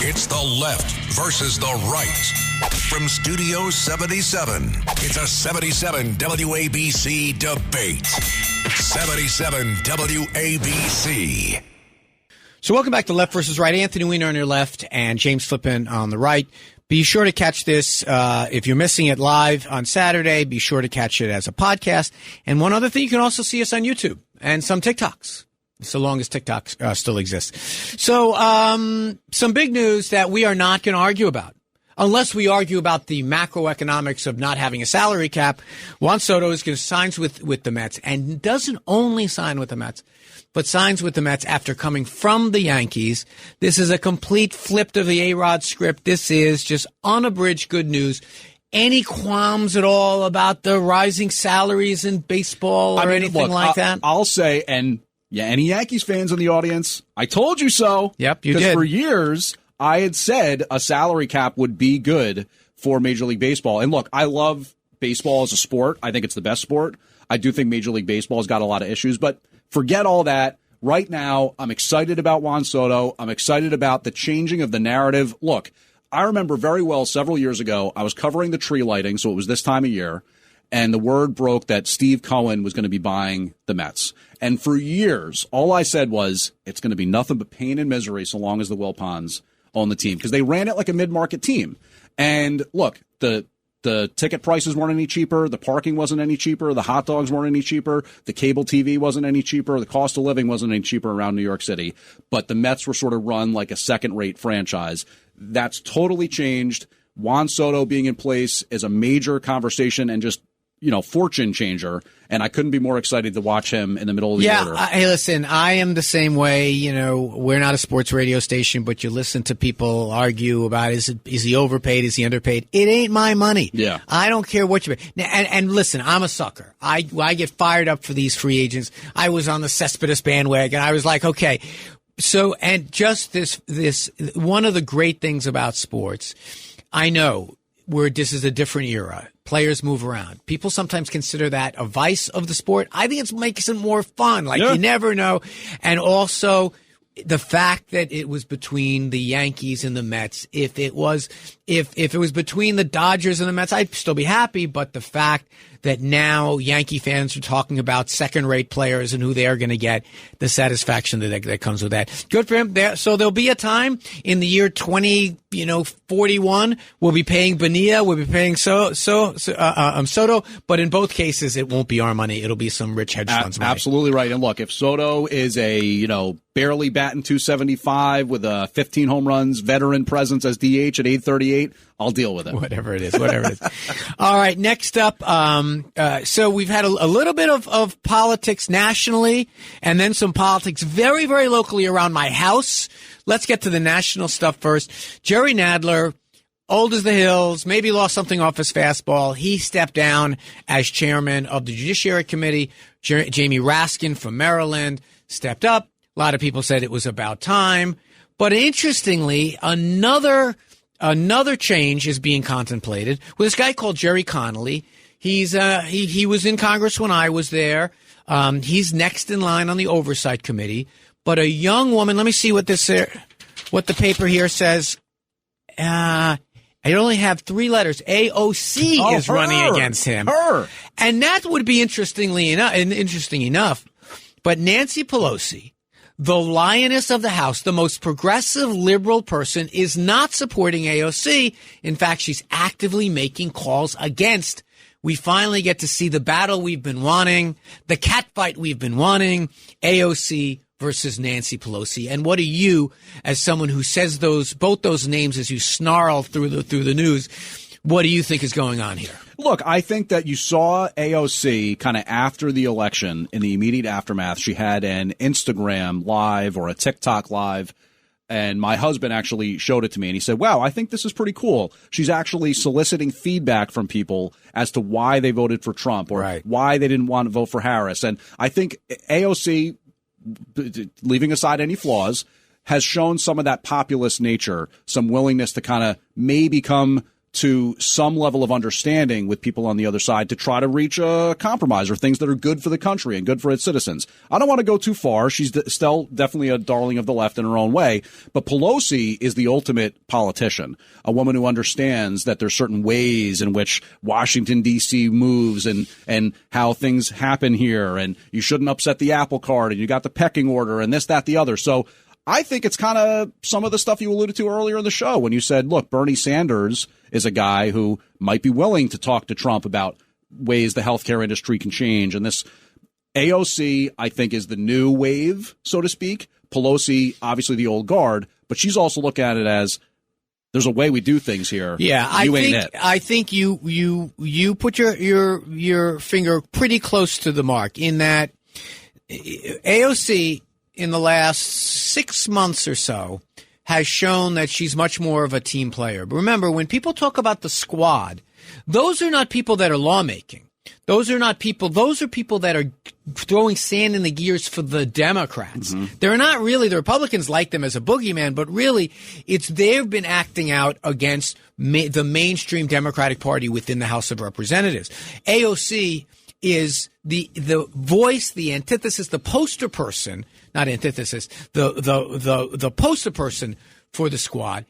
It's the left versus the right. From Studio 77, it's a 77 WABC debate. 77 WABC. So welcome back to Left versus Right. Anthony Weiner on your left and James Flippin on the right. Be sure to catch this. If you're missing it live on Saturday, be sure to catch it as a podcast. And one other thing, you can also see us on YouTube and some TikToks. So long as TikTok still exists. So, some big news that we are not going to argue about. Unless we argue about the macroeconomics of not having a salary cap. Juan Soto is going to sign with the Mets, and doesn't only sign with the Mets, but signs with the Mets after coming from the Yankees. This is a complete flip of the A-Rod script. This is just unabridged good news. Any qualms at all about the rising salaries in baseball or anything like that? I'll say, and any Yankees fans in the audience, I told you so. Yep, you did. Because for years, I had said a salary cap would be good for Major League Baseball. And look, I love baseball as a sport. I think it's the best sport. I do think Major League Baseball has got a lot of issues, but forget all that. Right now, I'm excited about Juan Soto. I'm excited about the changing of the narrative. Look, I remember very well several years ago, I was covering the tree lighting, so it was this time of year, and the word broke that Steve Cohen was going to be buying the Mets. And for years, all I said was, it's going to be nothing but pain and misery so long as the Wilpons own the team, because they ran it like a mid-market team. And look, the ticket prices weren't any cheaper, the parking wasn't any cheaper, the hot dogs weren't any cheaper, the cable TV wasn't any cheaper, the cost of living wasn't any cheaper around New York City. But the Mets were sort of run like a second-rate franchise. That's totally changed. Juan Soto being in place is a major conversation and just, fortune changer. And I couldn't be more excited to watch him in the middle of the order. Hey, listen, I am the same way. We're not a sports radio station, but you listen to people argue about is he overpaid? Is he underpaid? It ain't my money. Yeah. I don't care what you pay. And listen, I'm a sucker. I get fired up for these free agents. I was on the Cespedes bandwagon. I was like, okay. So, and just this, one of the great things about sports, I know this is a different era. Players move around. People sometimes consider that a vice of the sport. I think it makes it more fun. You never know. And also, the fact that it was between the Yankees and the Mets, if it was between the Dodgers and the Mets, I'd still be happy. But the fact that now Yankee fans are talking about second-rate players and who they are going to get, the satisfaction that comes with that. Good for him. So there'll be a time in the year 2041 we'll be paying Bonilla, we'll be paying Soto, but in both cases it won't be our money. It'll be some rich hedge funds money. Absolutely right. And look, if Soto is a barely batting 275 with 15 home runs, veteran presence as DH at 838, I'll deal with it. Whatever it is. All right, next up, so we've had a little bit of politics nationally and then some politics very, very locally around my house. Let's get to the national stuff first. Jerry Nadler, old as the hills, maybe lost something off his fastball. He stepped down as chairman of the Judiciary Committee. Jamie Raskin from Maryland stepped up. A lot of people said it was about time. But interestingly, another change is being contemplated with this guy called Jerry Connolly. He was in Congress when I was there. He's next in line on the Oversight Committee. But a young woman, let me see what the paper here says. I only have 3 letters. AOC is running against him. And that would be interesting enough. But Nancy Pelosi, the lioness of the House, the most progressive liberal person, is not supporting AOC. In fact, she's actively making calls against. We finally get to see the battle we've been wanting, the catfight we've been wanting, AOC versus Nancy Pelosi. And what do you, as someone who says both those names as you snarl through the news, what do you think is going on here? Look, I think that you saw AOC kind of after the election, in the immediate aftermath. She had an Instagram live or a TikTok live, and my husband actually showed it to me, and he said, wow, I think this is pretty cool. She's actually soliciting feedback from people as to why they voted for Trump or why they didn't want to vote for Harris. And I think AOC, leaving aside any flaws, has shown some of that populist nature, some willingness to kind of maybe come to some level of understanding with people on the other side to try to reach a compromise or things that are good for the country and good for its citizens. I don't want to go too far. She's still definitely a darling of the left in her own way. But Pelosi is the ultimate politician, a woman who understands that there's certain ways in which Washington, D.C. moves and how things happen here. And you shouldn't upset the apple cart, and you got the pecking order and this, that, the other. So I think it's kind of some of the stuff you alluded to earlier in the show when you said, look, Bernie Sanders is a guy who might be willing to talk to Trump about ways the healthcare industry can change. And this AOC, I think, is the new wave, so to speak. Pelosi, obviously the old guard, but she's also looking at it as there's a way we do things here. Yeah, I think you put your finger pretty close to the mark in that AOC in the last 6 months or so has shown that she's much more of a team player. But remember, when people talk about the squad, those are not people that are lawmaking. Those are people that are throwing sand in the gears for the Democrats. Mm-hmm. They're not really, the Republicans like them as a boogeyman, but really they've been acting out against the mainstream Democratic Party within the House of Representatives. AOC is the voice, the antithesis, the poster person, not antithesis, the poster person for the squad.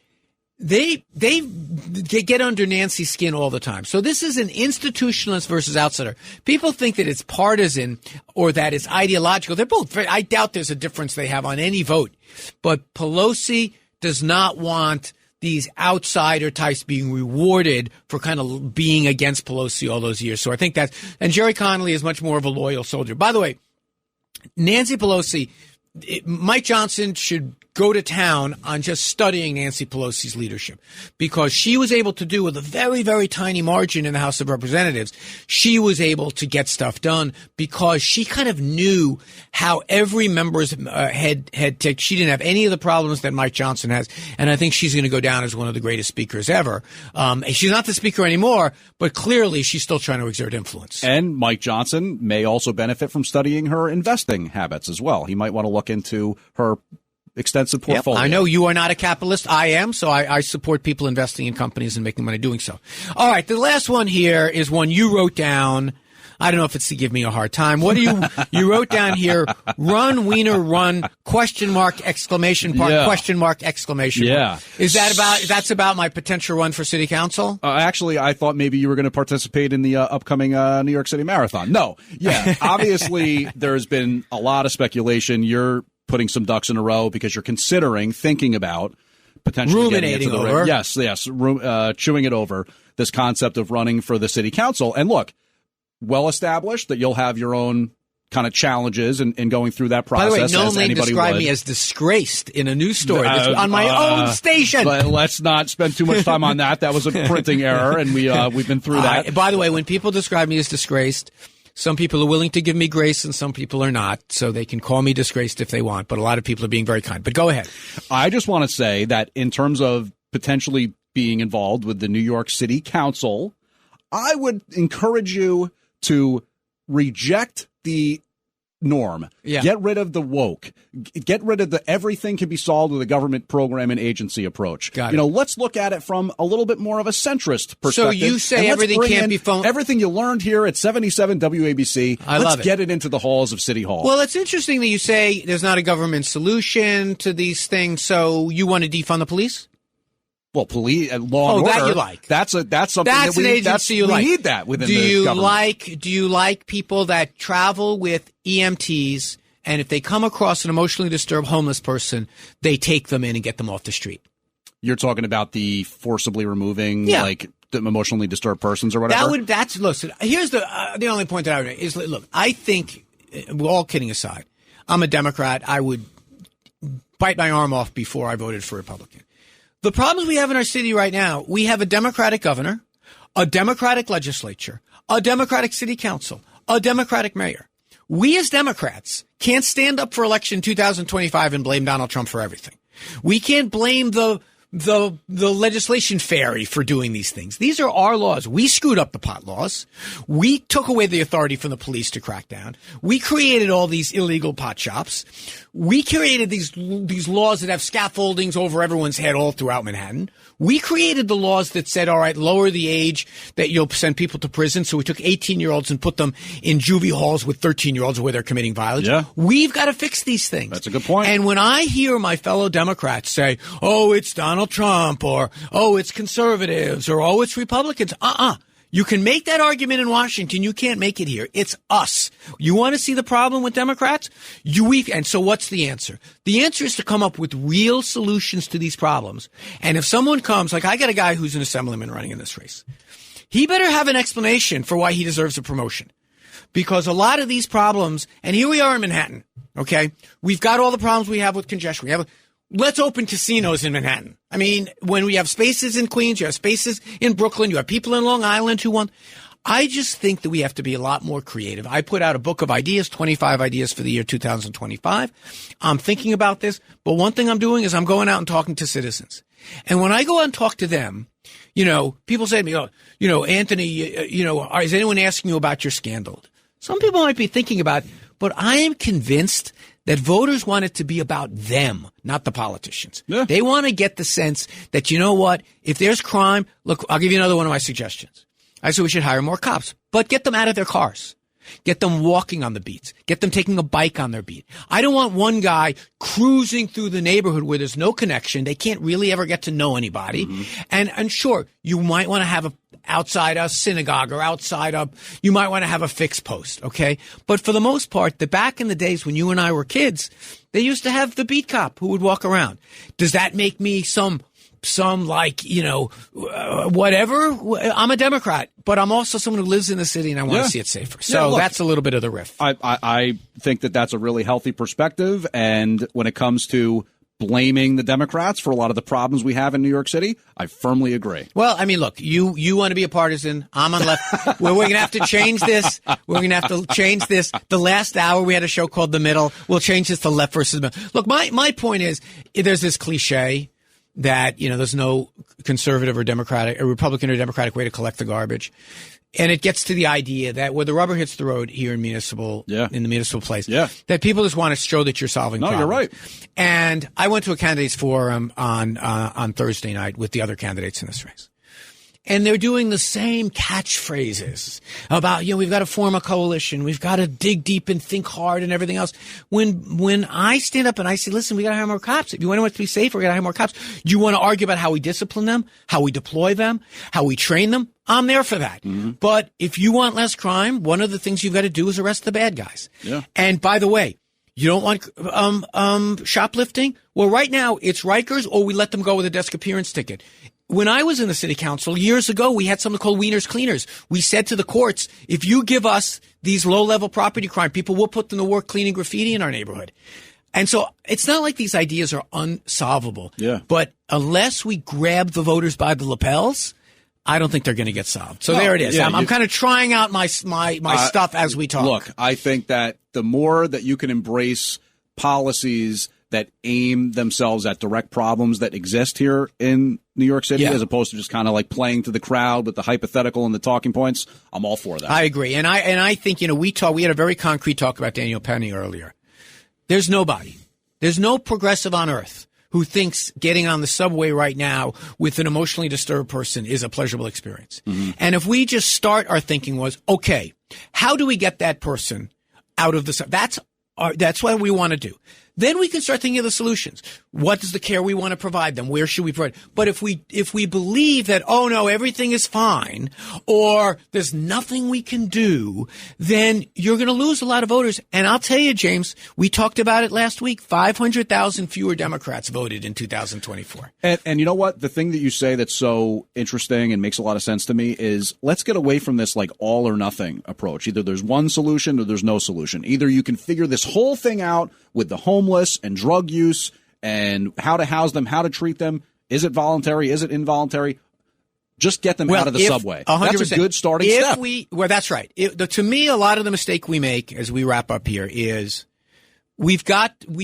They get under Nancy's skin all the time. So this is an institutionalist versus outsider. People think that it's partisan or that it's ideological. They're both I doubt there's a difference they have on any vote. But Pelosi does not want these outsider types being rewarded for kind of being against Pelosi all those years. So I think and Jerry Connolly is much more of a loyal soldier. By the way, Nancy Pelosi, Mike Johnson should go to town on just studying Nancy Pelosi's leadership, because she was able to do, with a very, very tiny margin in the House of Representatives, she was able to get stuff done because she kind of knew how every member's head ticked. She didn't have any of the problems that Mike Johnson has, and I think she's going to go down as one of the greatest speakers ever. She's not the speaker anymore, but clearly she's still trying to exert influence. And Mike Johnson may also benefit from studying her investing habits as well. He might want to look into her extensive portfolio. Yep. I know you are not a capitalist. I am, so I support people investing in companies and making money doing so. All right, the last one here is one you wrote down. I don't know if it's to give me a hard time. What do you wrote down here, run, Weiner, run, question mark, exclamation mark, question mark, exclamation mark. Is that that's about my potential run for city council? Actually, I thought maybe you were going to participate in the upcoming New York City Marathon. No. Yeah. Obviously, there's been a lot of speculation. You're putting some ducks in a row because you're thinking about potentially ruminating over. Yes, chewing it over, this concept of running for the city council. And look, well established that you'll have your own kind of challenges in going through that process. By the way, no one described me as disgraced in a news story on my own station. But let's not spend too much time on that. That was a printing error, and we've been through that. By the way, when people describe me as disgraced, some people are willing to give me grace and some people are not, so they can call me disgraced if they want, but a lot of people are being very kind. But go ahead. I just want to say that in terms of potentially being involved with the New York City Council, I would encourage you to reject the norm. Yeah. Get rid of the woke. Get rid of the everything can be solved with a government program and agency approach. Let's look at it from a little bit more of a centrist perspective. So you say everything can't be phoned. Everything you learned here at 77 WABC. Let's get it into the halls of City Hall. Well, it's interesting that you say there's not a government solution to these things. So you want to defund the police? Well, police, law and order. That you like. That's something that's that an agency you like. We need that within the government. Do you like people that travel with EMTs, and if they come across an emotionally disturbed homeless person, they take them in and get them off the street? You're talking about the forcibly removing, like the emotionally disturbed persons or whatever. Listen. Here's the only point that I would make is, look, I think, all kidding aside, I'm a Democrat. I would bite my arm off before I voted for Republican. The problems we have in our city right now, we have a Democratic governor, a Democratic legislature, a Democratic city council, a Democratic mayor. We as Democrats can't stand up for election 2025 and blame Donald Trump for everything. We can't blame the legislation fairy for doing these things. These are our laws. We screwed up the pot laws. We took away the authority from the police to crack down. We created all these illegal pot shops. We created these laws that have scaffoldings over everyone's head all throughout Manhattan. We created the laws that said, all right, lower the age that you'll send people to prison. So we took 18-year-olds and put them in juvie halls with 13-year-olds where they're committing violence. Yeah. We've got to fix these things. That's a good point. And when I hear my fellow Democrats say, oh, it's Donald Trump, or, oh, it's conservatives, or, oh, it's Republicans, you can make that argument in Washington. You can't make it here. It's us. You want to see the problem with Democrats? And so what's the answer? The answer is to come up with real solutions to these problems. And if someone comes, like I got a guy who's an assemblyman running in this race, he better have an explanation for why he deserves a promotion. Because a lot of these problems, and here we are in Manhattan, okay? We've got all the problems we have with congestion. Let's open casinos in Manhattan. I mean, when we have spaces in Queens, you have spaces in Brooklyn, you have people in Long Island who want. I just think that we have to be a lot more creative. I put out a book of ideas, 25 ideas for the year 2025. I'm thinking about this, but one thing I'm doing is I'm going out and talking to citizens. And when I go out and talk to them, people say to me, Anthony, is anyone asking you about your scandal? Some people might be thinking about it, but I am convinced that voters want it to be about them, not the politicians. Yeah. They want to get the sense that, you know what, if there's crime, look, I'll give you another one of my suggestions. I said we should hire more cops, but get them out of their cars. Get them walking on the beats. Get them taking a bike on their beat. I don't want one guy cruising through the neighborhood where there's no connection. They can't really ever get to know anybody. Mm-hmm. And sure, you might want to have outside a synagogue or you might want to have a fixed post, okay? But for the most part, back in the days when you and I were kids, they used to have the beat cop who would walk around. Does that make me some whatever? I'm a Democrat, but I'm also someone who lives in the city and I want to see it safer. So that's a little bit of the riff. I think that that's a really healthy perspective. And when it comes to blaming the Democrats for a lot of the problems we have in New York City, I firmly agree. Well, I mean, look, you want to be a partisan. I'm on left. We're going to have to change this. We're going to have to change this. The last hour we had a show called The Middle. We'll change this to left versus middle. Look, my point is there's this cliche that, there's no conservative or Democratic or Republican or Democratic way to collect the garbage. And it gets to the idea that where the rubber hits the road here in the municipal place, that people just want to show that you're solving problems. No, you're right. And I went to a candidates forum on Thursday night with the other candidates in this race. And they're doing the same catchphrases about, we've got to form a coalition. We've got to dig deep and think hard and everything else. When I stand up and I say, listen, we got to hire more cops. If you want to be safe, we got to hire more cops. Do you want to argue about how we discipline them, how we deploy them, how we train them? I'm there for that. Mm-hmm. But if you want less crime, one of the things you've got to do is arrest the bad guys. Yeah. And by the way, you don't want shoplifting? Well, right now it's Rikers, or we let them go with a desk appearance ticket. When I was in the city council years ago, we had something called Weiner's Cleaners. We said to the courts, if you give us these low-level property crime people, we'll put them to work cleaning graffiti in our neighborhood. And so it's not like these ideas are unsolvable. Yeah. But unless we grab the voters by the lapels, I don't think they're going to get solved. So there it is. Yeah, I'm kind of trying out my stuff as we talk. Look, I think that the more that you can embrace policies that aim themselves at direct problems that exist here in New York City, as opposed to just kind of like playing to the crowd with the hypothetical and the talking points, I'm all for that. I agree. And I think, we had a very concrete talk about Daniel Penny earlier. There's no progressive on earth who thinks getting on the subway right now with an emotionally disturbed person is a pleasurable experience. Mm-hmm. And if we just start our thinking was, okay, how do we get that person out of the subway? That's what we want to do. Then we can start thinking of the solutions. What is the care we want to provide them? Where should we provide? But if we believe that, oh no, everything is fine, or there's nothing we can do, then you're going to lose a lot of voters. And I'll tell you, James, we talked about it last week. 500,000 fewer Democrats voted in 2024. And you know what? The thing that you say that's so interesting and makes a lot of sense to me is let's get away from this like all or nothing approach. Either there's one solution or there's no solution. Either you can figure this whole thing out with the homeless and drug use and how to house them, how to treat them. Is it voluntary? Is it involuntary? Just get them out of the subway. 100%. That's a good starting step. That's right. To me, a lot of the mistake we make as we wrap up here is we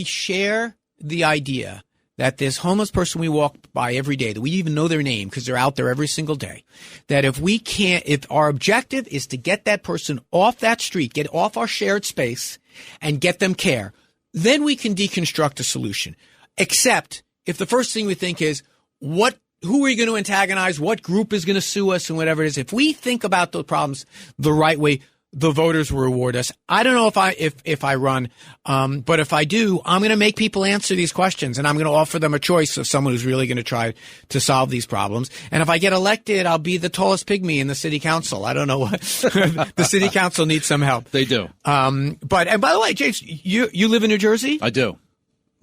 share the idea that this homeless person we walk by every day, that we even know their name because they're out there every single day, that if our objective is to get that person off that street, get off our shared space and get them care, then we can deconstruct a solution. Except if the first thing we think is, who are you going to antagonize? What group is going to sue us and whatever it is? If we think about the problems the right way, the voters will reward us. I don't know if I run, but if I do, I'm going to make people answer these questions, and I'm going to offer them a choice of someone who's really going to try to solve these problems. And if I get elected, I'll be the tallest pygmy in the city council. I don't know what the city council needs some help. They do. And by the way, James, you live in New Jersey? I do.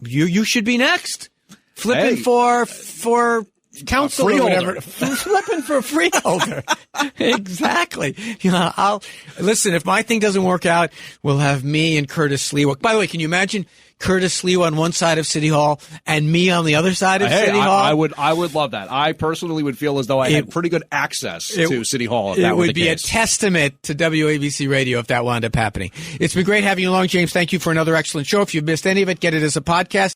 You should be next. Flippin' for council or whatever. Flipping for a freeholder. Exactly. I'll listen. If my thing doesn't work out, we'll have me and Curtis Lee. By the way, can you imagine Curtis Lee on one side of City Hall and me on the other side of City Hall? I would love that. I personally would feel as though I had pretty good access to City Hall. If that would be case. A testament to WABC Radio if that wound up happening. It's been great having you along, James. Thank you for another excellent show. If you missed any of it, get it as a podcast.